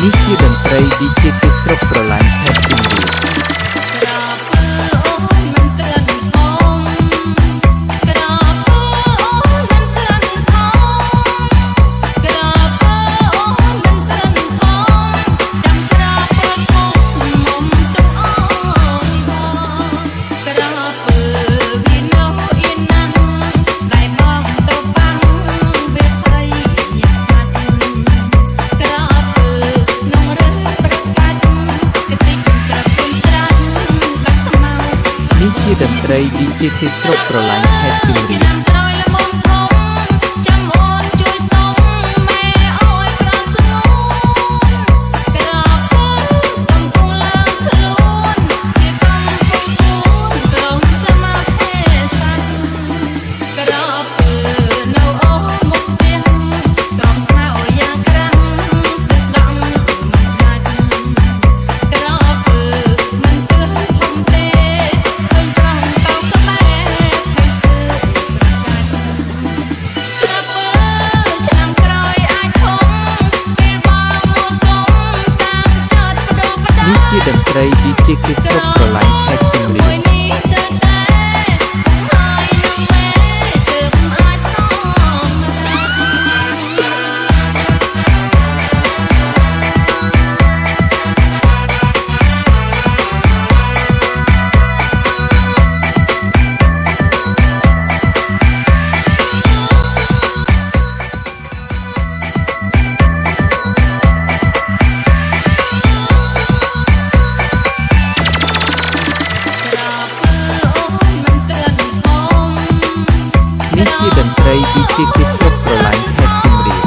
នេះជាតន្ត្រី DJ គេស្រុកប្រឡាញ់ខេត្តសៀមរាប នេះជាតន្ត្រី DJ គេស្រុកប្រឡាញ់ខេត្តសៀមរាប នេះជាតន្ត្រី DJ គេស្រុកប្រឡាញ់ខេត្តសៀមរាប នេះជាតន្ត្រី DJ គេស្រុកប្រឡាញ់ខេត្តសៀមរាប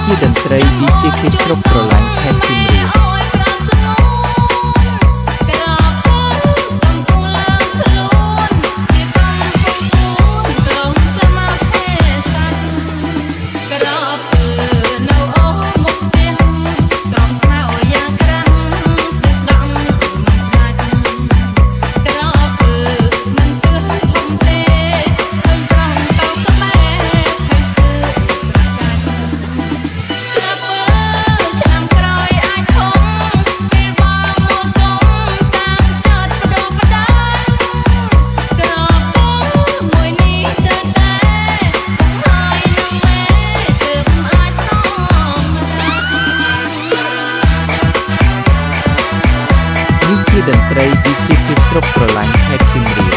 ជាតន្ត្រី DJ គេស្រុកប្រឡាញ់ខេត្តសៀមរាប នេះជាតន្ត្រី DJ គេស្រុកប្រឡាញ់ខេត្តសៀមរាប